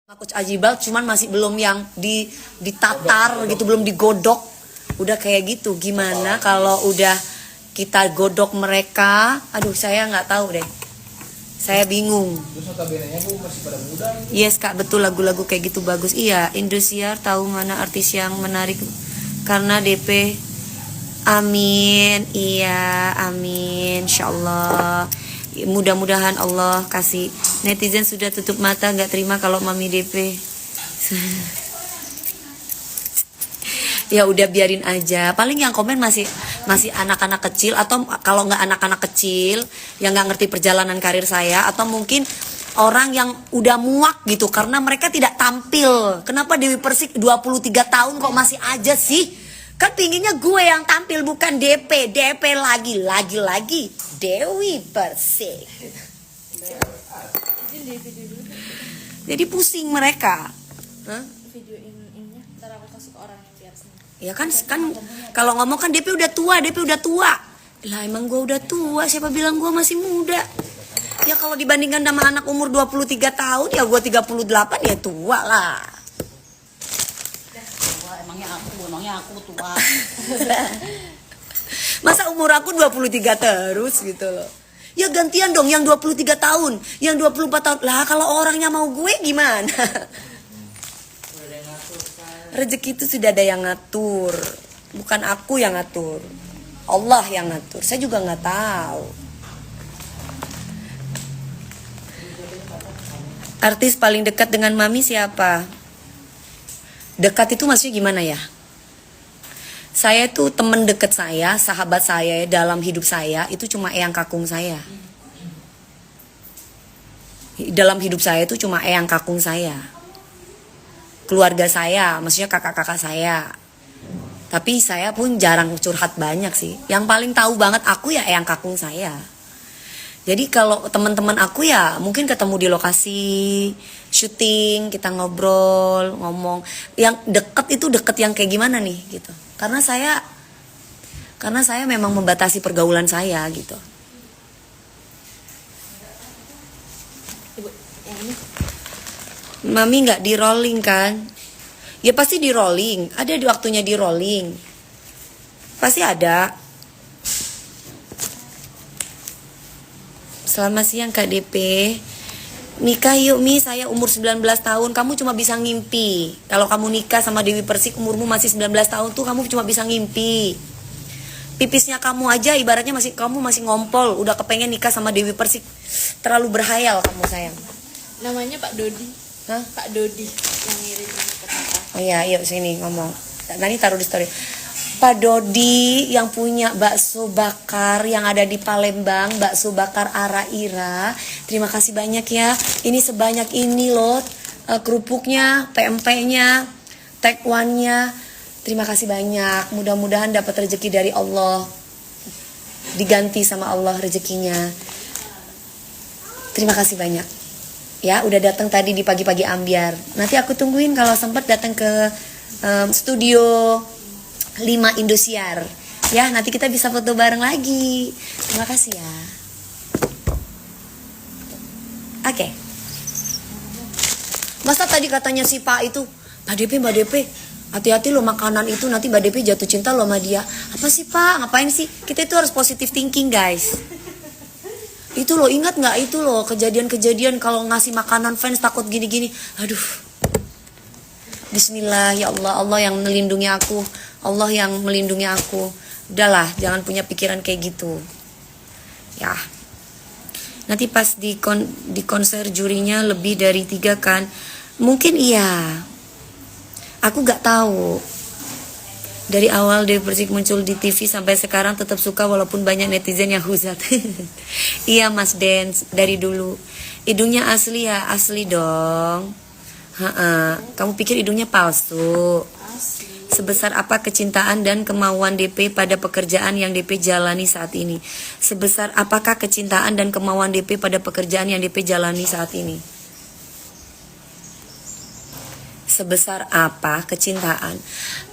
Coach Ajibal cuman masih belum yang ditatar gitu, belum digodok. Udah kayak gitu. Gimana kalau udah kita godok mereka? Aduh, saya nggak tahu deh. Saya bingung. Yes Kak, betul, lagu-lagu kayak gitu bagus. Iya, Indosiar tahu mana artis yang menarik karena DP. Amin. Iya, amin. Insyaallah. Mudah-mudahan Allah kasih. Netizen sudah tutup mata nggak terima kalau Mami DP. Ya udah biarin aja. Paling yang komen masih anak-anak kecil, atau kalau nggak anak-anak kecil yang nggak ngerti perjalanan karir saya, atau mungkin orang yang udah muak gitu karena mereka tidak tampil. Kenapa Dewi Persik 23 tahun kok masih aja sih? Kan pinginnya gue yang tampil, bukan DP. DP lagi Dewi Persik. Jadi pusing mereka. Hah? Videoin ininya, ntar aku kasih ke orang yang biar senang. Ya kan kalau ngomong kan DP udah tua. Lah emang gue udah tua, siapa bilang gue masih muda? Ya kalau dibandingkan sama anak umur 23 tahun, ya gue 38, ya tua lah. Emangnya aku tua. Masa umur aku 23 terus gitu loh. Ya gantian dong yang 23 tahun, yang 24 tahun. Lah kalau orangnya mau gue gimana? Rezeki itu sudah ada yang ngatur. Bukan aku yang ngatur. Allah yang ngatur. Saya juga nggak tahu. Artis paling dekat dengan Mami siapa? Dekat itu maksudnya gimana ya? Saya tuh temen deket saya, sahabat saya dalam hidup saya itu cuma eyang kakung saya. Dalam hidup saya itu cuma eyang kakung saya. Keluarga saya, maksudnya kakak-kakak saya. Tapi saya pun jarang curhat banyak sih. Yang paling tahu banget aku ya eyang kakung saya. Jadi kalau teman-teman aku ya mungkin ketemu di lokasi syuting, kita ngobrol, ngomong. Yang deket itu deket yang kayak gimana nih gitu. Karena saya memang membatasi pergaulan saya gitu. Ibu, yang ini Mami nggak di rolling kan? Ya pasti di rolling. Ada di waktunya di rolling. Pasti ada. Selamat siang Kak DP. Nikah yuk Mi, saya umur 19 tahun. Kamu cuma bisa ngimpi. Kalau kamu nikah sama Dewi Persik umurmu masih 19 tahun tuh kamu cuma bisa ngimpi. Pipisnya kamu aja ibaratnya kamu masih ngompol. Udah kepengen nikah sama Dewi Persik. Terlalu berhayal kamu sayang. namanya Pak Dodi. Hah? Pak Dodi yang ngirim ini ke Tata. Oh iya, yuk sini ngomong. Nanti taruh di story. Pak Dodi yang punya bakso bakar yang ada di Palembang, bakso bakar Ara-Ira. Terima kasih banyak ya. Ini sebanyak ini loh, kerupuknya, PMP-nya, take one-nya. Terima kasih banyak. Mudah-mudahan dapat rezeki dari Allah. Diganti sama Allah rezekinya. Terima kasih banyak. Ya, udah datang tadi di pagi-pagi ambiar. Nanti aku tungguin kalau sempat datang ke studio 5 Indosiar. Ya, nanti kita bisa foto bareng lagi. Terima kasih ya. Oke. Masa tadi katanya si Pak itu, Mbak DP, hati-hati lo makanan itu nanti Mbak DP jatuh cinta lo sama dia. Apa sih Pak? Ngapain sih? Kita itu harus positive thinking guys. Itu lo ingat nggak itu lo kejadian-kejadian kalau ngasih makanan fans takut gini-gini. Aduh. Bismillah ya Allah, Allah yang melindungi aku. Allah yang melindungi aku. Udahlah, jangan punya pikiran kayak gitu. Ya. Nanti pas di konser jurinya lebih dari 3 kan? Mungkin iya. Aku gak tahu. Dari awal Dewi Persik muncul di TV sampai sekarang tetap suka walaupun banyak netizen yang hujat. Iya Mas Dance, dari dulu. Hidungnya asli ya, asli dong. Kamu pikir hidungnya palsu? Sebesar apa kecintaan dan kemauan DP pada pekerjaan yang DP jalani saat ini? Sebesar apakah kecintaan dan kemauan DP pada pekerjaan yang DP jalani saat ini? Sebesar apa kecintaan?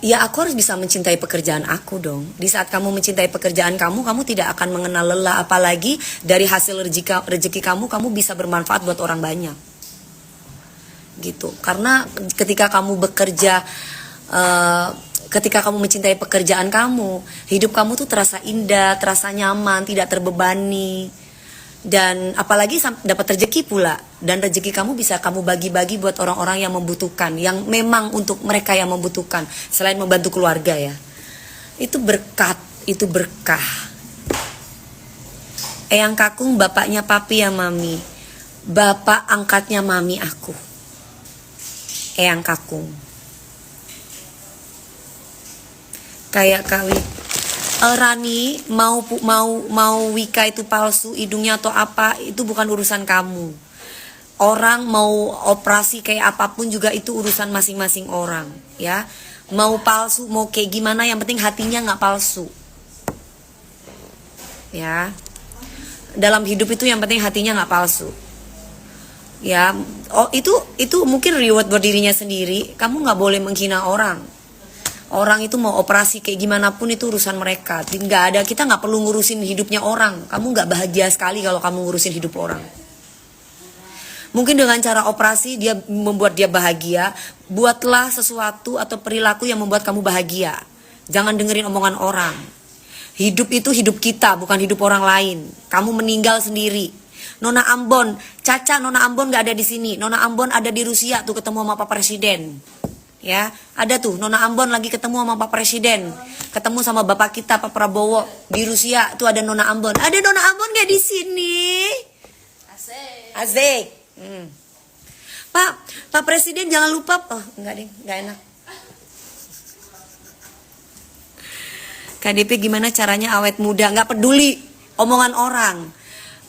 Ya aku harus bisa mencintai pekerjaan aku dong. Di saat kamu mencintai pekerjaan kamu tidak akan mengenal lelah. Apalagi dari hasil rezeki kamu bisa bermanfaat buat orang banyak. gitu. Karena ketika kamu bekerja, ketika kamu mencintai pekerjaan kamu, hidup kamu tuh terasa indah, terasa nyaman, tidak terbebani. Dan apalagi dapat rezeki pula, dan rezeki kamu bisa kamu bagi-bagi buat orang-orang yang membutuhkan, yang memang untuk mereka yang membutuhkan, selain membantu keluarga ya. Itu berkat, itu berkah. Eyang Kakung bapaknya papi ya mami, bapak angkatnya mami aku, Eyang Kakung. Kayak Kawi Rani mau Wika itu palsu hidungnya atau apa, itu bukan urusan kamu. Orang mau operasi kayak apapun juga itu urusan masing-masing orang ya. Mau palsu mau kayak gimana, yang penting hatinya nggak palsu ya. Dalam hidup itu yang penting hatinya nggak palsu ya. Oh itu mungkin reward buat dirinya sendiri. Kamu nggak boleh menghina orang. Orang itu mau operasi kayak gimana pun itu urusan mereka. Nggak ada, kita nggak perlu ngurusin hidupnya orang. Kamu nggak bahagia sekali kalau kamu ngurusin hidup orang. Mungkin dengan cara operasi dia membuat dia bahagia. Buatlah sesuatu atau perilaku yang membuat kamu bahagia. Jangan dengerin omongan orang. Hidup itu hidup kita, bukan hidup orang lain. Kamu meninggal sendiri. Nona Ambon, Caca Nona Ambon nggak ada di sini. Nona Ambon ada di Rusia tuh ketemu sama Pak Presiden. Ya, ada tuh Nona Ambon lagi ketemu sama Pak Presiden, ketemu sama bapak kita Pak Prabowo di Rusia. Tuh ada Nona Ambon. Ada Nona Ambon nggak di sini? Asik. Pak Presiden jangan lupa. Oh enggak deh, nggak enak. KDP gimana caranya awet muda? Nggak peduli omongan orang,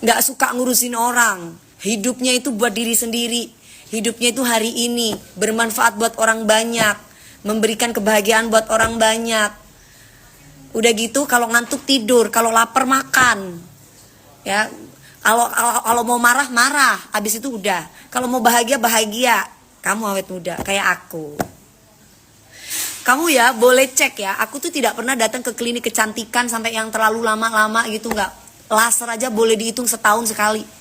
nggak suka ngurusin orang. Hidupnya itu buat diri sendiri. Hidupnya itu hari ini bermanfaat buat orang banyak, memberikan kebahagiaan buat orang banyak. Udah gitu kalau ngantuk tidur, kalau lapar makan. Ya, kalau mau marah marah, habis itu udah. Kalau mau bahagia bahagia. Kamu awet muda kayak aku. Kamu ya boleh cek ya, aku tuh tidak pernah datang ke klinik kecantikan sampai yang terlalu lama-lama gitu, nggak. Laser aja boleh dihitung setahun sekali.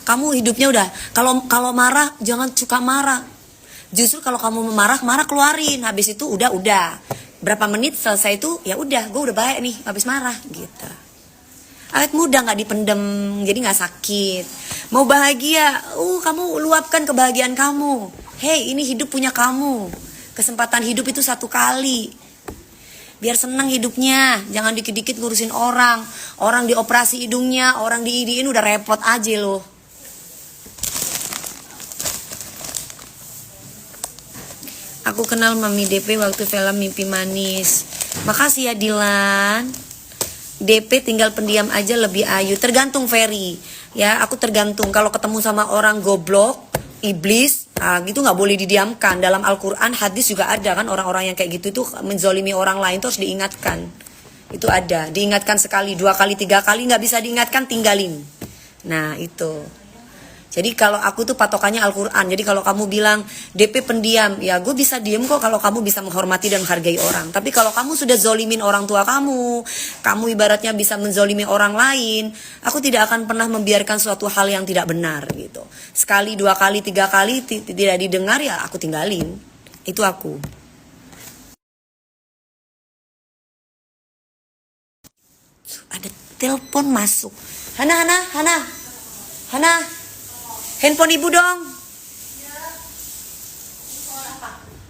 Kamu hidupnya udah, kalau marah jangan suka marah. Justru kalau kamu marah keluarin. Habis itu udah berapa menit selesai itu ya udah, gue udah baik nih habis marah gitu. Awet muda nggak dipendem, jadi nggak sakit. Mau bahagia, kamu luapkan kebahagiaan kamu. Hey, ini hidup punya kamu. Kesempatan hidup itu satu kali. Biar senang hidupnya, jangan dikit-dikit ngurusin orang. Orang dioperasi hidungnya, orang diidiin udah repot aja loh. Aku kenal Mami DP waktu film Mimpi Manis. Makasih ya Dilan. DP tinggal pendiam aja lebih ayu. Tergantung Ferry. Ya, aku tergantung. Kalau ketemu sama orang goblok, iblis, gitu nggak boleh didiamkan. Dalam Al-Quran, hadis juga ada kan, orang-orang yang kayak gitu itu menzolimi orang lain itu harus diingatkan. Itu ada. Diingatkan sekali, 2 kali, 3 kali, nggak bisa diingatkan, tinggalin. Nah itu. Jadi kalau aku tuh patokannya Al-Quran. Jadi kalau kamu bilang DP pendiam, ya gue bisa diem kok kalau kamu bisa menghormati dan menghargai orang. Tapi kalau kamu sudah zolimin orang tua kamu ibaratnya bisa menzolimi orang lain, aku tidak akan pernah membiarkan suatu hal yang tidak benar gitu. Sekali, 2 kali, 3 kali tidak didengar, ya aku tinggalin. Itu aku. Ada telepon masuk. Hana. Handphone ibu dong.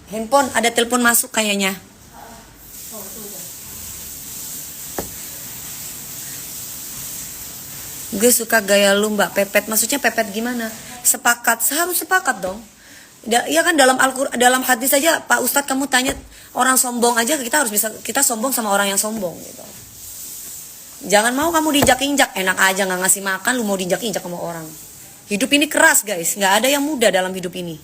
Handphone, ada telepon masuk kayaknya. Gue suka gaya lu Mbak Pepet. Maksudnya Pepet gimana? Sepakat, harus sepakat dong. Ya kan dalam hadis saja Pak Ustadz kamu tanya orang sombong aja, kita harus bisa, kita sombong sama orang yang sombong gitu. Jangan mau kamu dijak-injak, enak aja nggak ngasih makan, lu mau dijak-injak sama orang. Hidup ini keras guys, nggak ada yang mudah dalam hidup ini.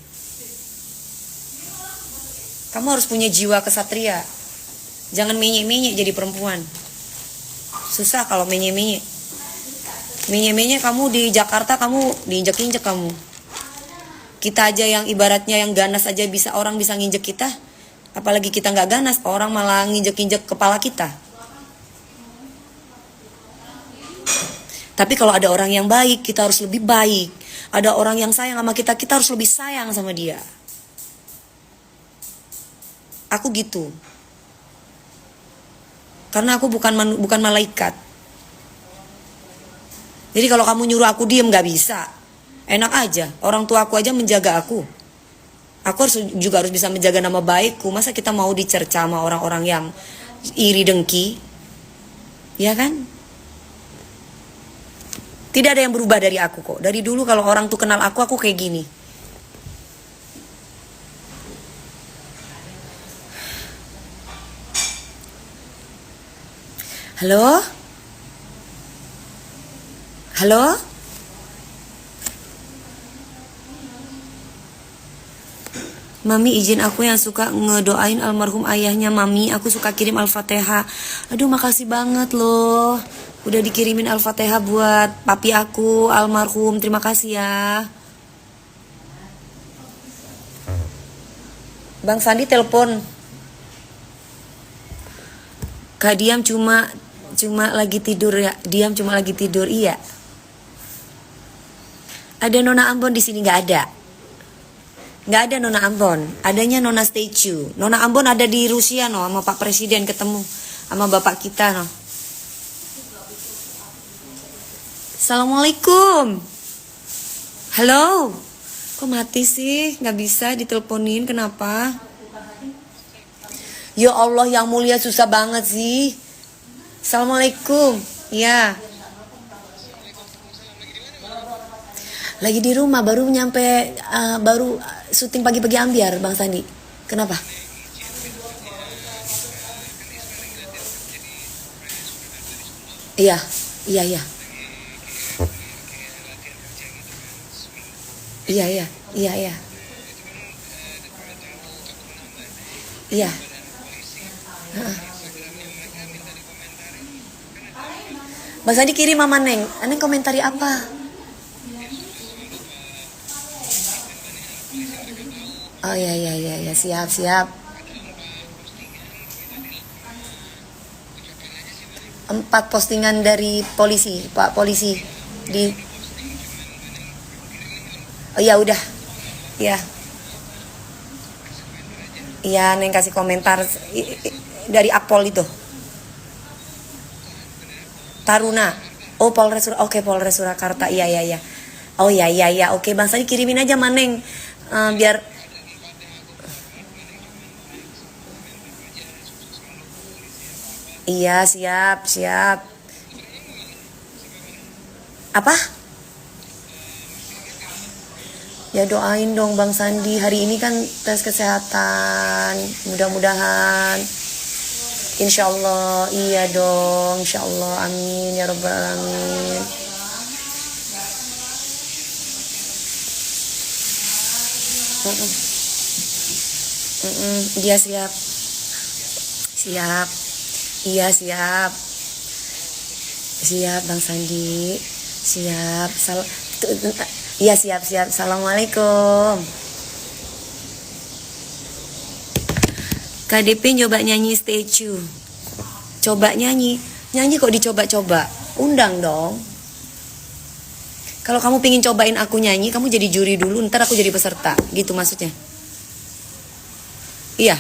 Kamu harus punya jiwa kesatria. Jangan menye-menye jadi perempuan. Susah kalau menye-menye. Menye-menye kamu di Jakarta, kamu diinjek-injek kamu. Kita aja yang ibaratnya yang ganas aja orang bisa nginjek kita. Apalagi kita nggak ganas, orang malah nginjek-injek kepala kita. Tapi kalau ada orang yang baik, kita harus lebih baik. Ada orang yang sayang sama kita, kita harus lebih sayang sama dia. Aku gitu. Karena aku bukan malaikat. Jadi kalau kamu nyuruh aku diem gak bisa. Enak aja, orang tua aku aja menjaga aku. Aku juga harus bisa menjaga nama baikku. Masa kita mau dicerca sama orang-orang yang iri dengki? Ya kan? Tidak ada yang berubah dari aku kok. Dari dulu kalau orang tuh kenal aku kayak gini. Halo? Halo? Mami izin aku yang suka ngedoain almarhum ayahnya Mami. Aku suka kirim Al-Fatihah. Aduh makasih banget loh. Udah dikirimin Al-Fatihah buat papi aku almarhum. Terima kasih ya. Bang Sandi telepon. Kak Diam cuma lagi tidur ya. Diam cuma lagi tidur, iya. Ada Nona Ambon di sini nggak ada? Nggak ada Nona Ambon, adanya Nona Statue. Nona Ambon ada di Rusia no, sama Pak Presiden ketemu sama bapak kita no. Assalamualaikum. Halo. Kok mati sih? Nggak bisa diteleponin, kenapa? Ya Allah yang mulia susah banget sih. Assalamualaikum. Ya. Lagi di rumah, baru nyampe, baru syuting pagi-pagi ambiar, Bang Sandi. Kenapa? Iya, iya, iya. Iya, iya, iya, iya. Iya. Bang Sandi kirim sama Neng. Neng komentari apa? Oh iya iya iya ya, siap siap. 4 postingan dari polisi, Pak Polisi di. Oh ya udah, ya. Iya Neng kasih komentar dari Akpol itu. Taruna. Oh Polres oke Polres Surakarta. Iya iya iya. Oh iya iya iya. Oke Bang Sandi kirimin aja Maneng biar. Iya, siap, siap. Apa? Ya doain dong Bang Sandi. Hari ini kan tes kesehatan. Mudah-mudahan. Insya Allah. Iya dong. Insya Allah. Amin. Ya Rabbal Alamin. Dia siap. Siap. Iya siap. Siap Bang Sandi. Siap. Iya siap siap. Assalamualaikum. KDP nyoba nyanyi Statue. Coba nyanyi. Nyanyi kok dicoba-coba. Undang dong. Kalau kamu pingin cobain aku nyanyi, kamu jadi juri dulu, ntar aku jadi peserta. Gitu maksudnya. Iya.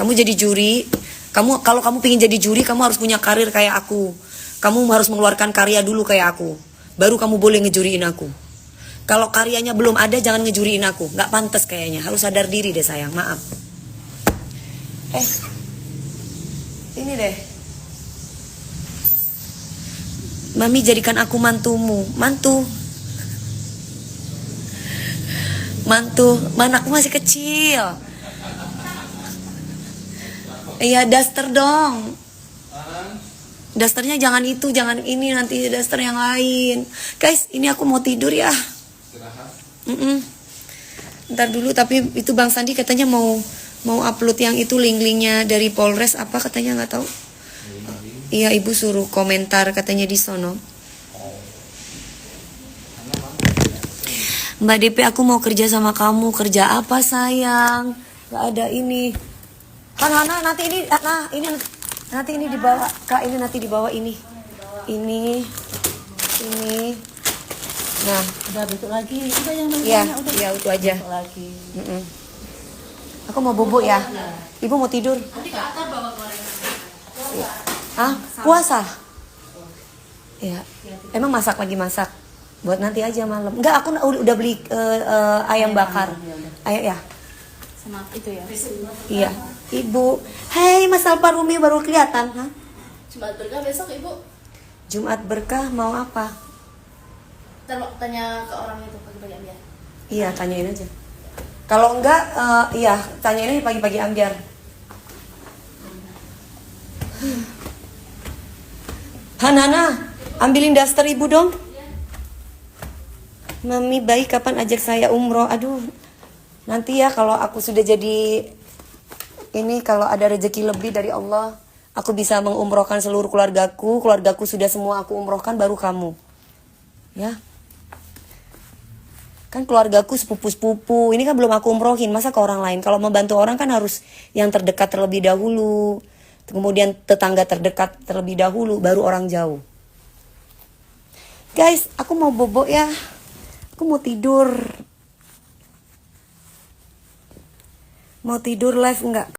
Kamu jadi juri. Kalau kamu pingin jadi juri, kamu harus punya karir kayak aku. Kamu harus mengeluarkan karya dulu kayak aku. Baru kamu boleh ngejuriin aku. Kalau karyanya belum ada, jangan ngejuriin aku. Gak pantas kayaknya. Harus sadar diri deh sayang. Maaf. Ini deh. Mami jadikan aku mantumu. Mantu. Mana aku masih kecil. Iya daster dong. Dasternya jangan itu, jangan ini, nanti daster yang lain. Guys, ini aku mau tidur ya. Ntar dulu, tapi itu Bang Sandi katanya mau upload yang itu link-linknya dari Polres apa katanya nggak tahu. Iya ibu suruh komentar katanya di sono. Mbak DP aku mau kerja sama kamu. Kerja apa sayang? Gak ada ini. Kan Hana nanti ini, nah ini nanti ini dibawa Kak, ini nanti dibawa ini sini. Nah, Udah besok lagi. Udah yang mana? iya, Udah iya itu aja. besok lagi. Mm-mm. Aku mau bobo ya. Ibu mau tidur. Iya. Hah? Puasa? Iya. Emang masak lagi masak? Buat nanti aja malam. Enggak, aku udah beli ayam bakar. Ayam ya. Sama itu ya. Iya. Ibu. Hai, Mas Alparumi baru kelihatan. Hah? Jumat berkah besok ibu. Jumat berkah mau apa? Ntar tanya ke orang itu pagi-pagi ambil. Iya, tanyain aja. Kalau enggak, iya, tanyain aja pagi-pagi ambiar. Hanana, ambilin daster ibu dong. Mami baik kapan ajak saya umroh? Aduh, nanti ya kalau aku sudah jadi ini, kalau ada rezeki lebih dari Allah, aku bisa mengumrohkan seluruh keluargaku. Keluargaku sudah semua aku umrohkan, baru kamu. Ya. Kan keluargaku sepupu-sepupu, ini kan belum aku umrohin, masa ke orang lain. Kalau membantu orang kan harus yang terdekat terlebih dahulu, kemudian tetangga terdekat terlebih dahulu, baru orang jauh. Guys, aku mau bobo ya, aku mau tidur. Mau tidur live enggak?